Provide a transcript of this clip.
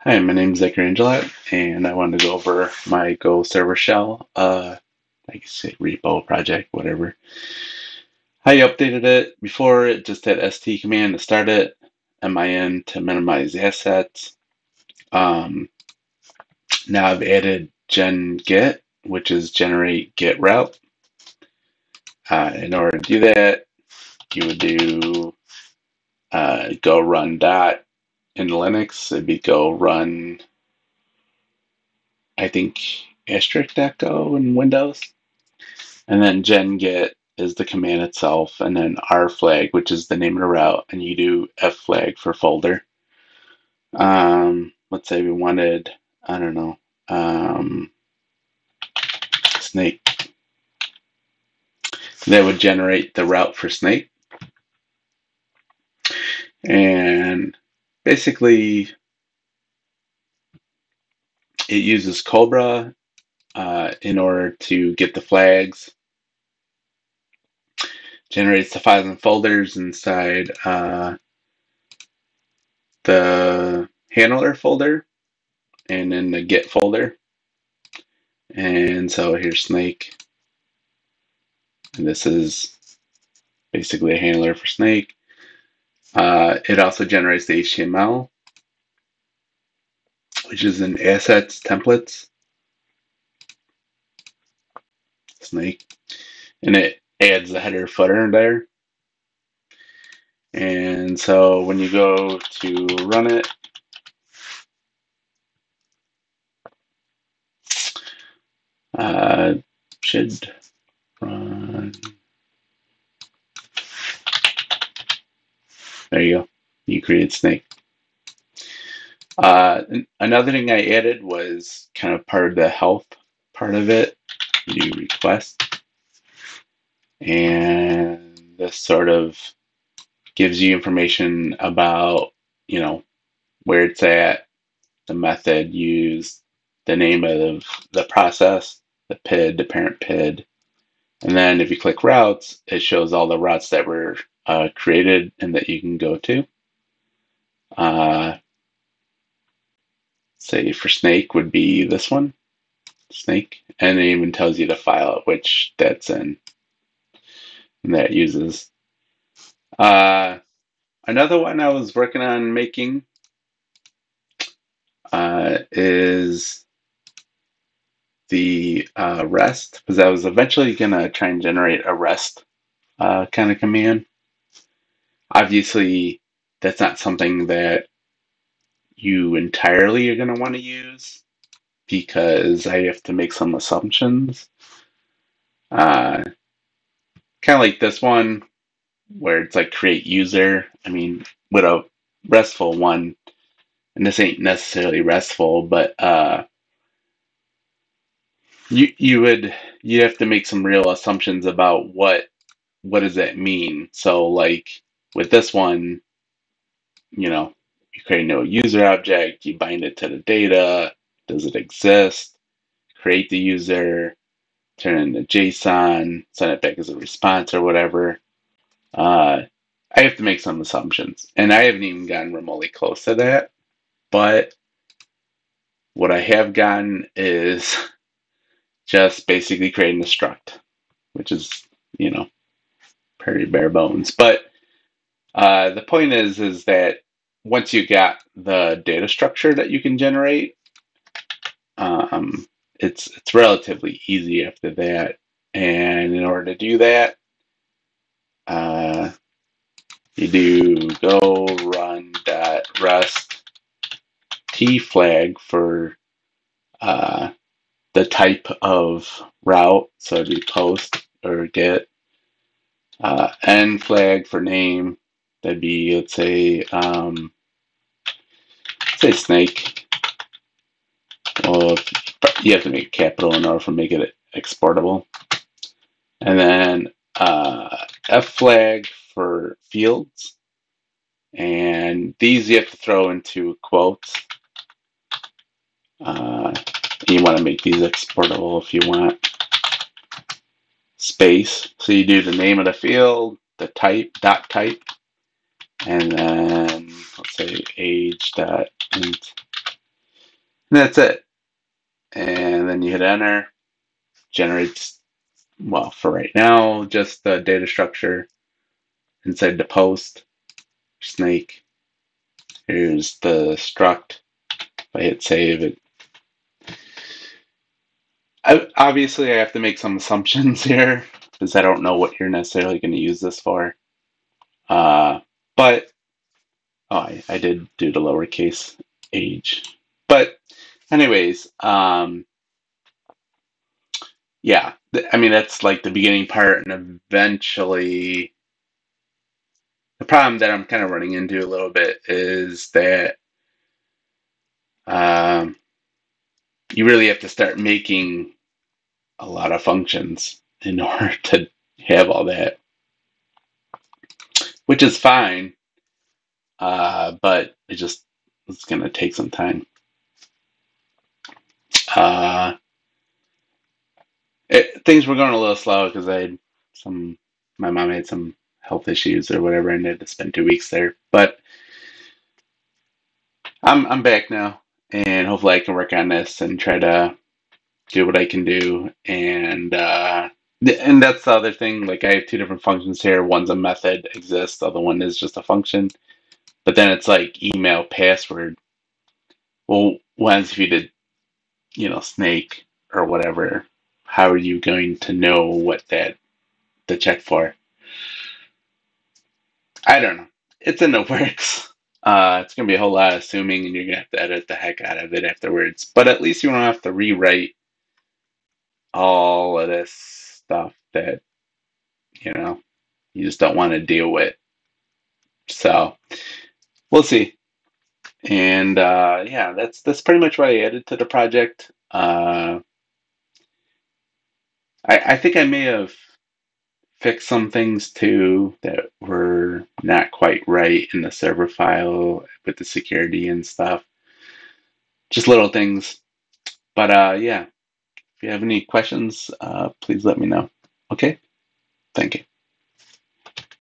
Hi, my name is Zachary Angelat, and I wanted to go over my goservershell, I guess say repo project, whatever. I updated it. Before it just had st command to start it, min to minimize assets. Um, Now I've added gen get, which is generate get route. In order to do that, you would do go run dot. In Linux, it'd be go run, I think, asterisk.go in Windows. And then gen get is the command itself, and then r flag, which is the name of the route, and you do f flag for folder. Let's say we wanted, I don't know, snake. That would generate the route for snake. And basically, it uses Cobra in order to get the flags, generates the files and folders inside the handler folder and in the get folder. And so here's snake, and this is basically a handler for snake. It also generates the HTML, which is in assets templates, snake, and it adds the header footer there. And so when you go to run it, should run. There you go. You created snake. Another thing I added was kind of part of the health part of it. You request, and this sort of gives you information about, where it's at, the method used, the name of the process, the PID, the parent PID. And then if you click routes, it shows all the routes that were created and that you can go to. Say for snake would be this one, snake, and it even tells you the file at which that's in and that uses. Another one I was working on making is the REST, because I was eventually going to try and generate a REST kind of command. Obviously, that's not something that you entirely are going to want to use because I have to make some assumptions. Kind of like this one where it's like create user. I mean, with a RESTful one, and this ain't necessarily RESTful, but you have to make some real assumptions about what does that mean. So like with this one, you create a new user object, you bind it to the data, does it exist, create the user, turn it into JSON, send it back as a response or whatever. I have to make some assumptions, and I haven't even gotten remotely close to that. But what I have gotten is just basically creating a struct, which is, pretty bare bones. But the point is that once you got the data structure that you can generate, it's relatively easy after that. And in order to do that, you do go run .rest t flag for the type of route, so do post or get. N flag for name, that'd be, let's say snake. Well, you have to make it capital in order for make it exportable. And then F flag for fields. And these you have to throw into quotes. You want to make these exportable if you want. Space. So you do the name of the field, the type, dot type, and then let's say age dot int And that's it. And then you hit enter, generates, well, for right now, just the data structure inside the post, snake. Here's the struct. If I hit save, obviously I have to make some assumptions here because I don't know what you're necessarily going to use this for. But oh, I did do the lowercase age. But anyways, yeah, I mean that's like the beginning part, and eventually the problem that I'm kind of running into a little bit is that um, you really have to start making a lot of functions in order to have all that, which is fine, but it's going to take some time. Uh, Things were going a little slow because my mom had some health issues or whatever, and I had to spend 2 weeks there. But I'm back now, and hopefully I can work on this and try to do what I can do. And that's the other thing. Like I have two different functions here. One's a method exists, the other one is just a function. But then it's like email password. Well, once if you did, snake or whatever, how are you going to know what that to check for? I don't know. It's in the works. It's gonna be a whole lot of assuming, and you're gonna have to edit the heck out of it afterwards. But at least you don't have to rewrite all of this stuff that you know you just don't want to deal with. So we'll see. And yeah, that's pretty much what I added to the project. I think I may have fixed some things too that were not quite right in the server file with the security and stuff. Just little things. But yeah, if you have any questions, please let me know. Okay? Thank you.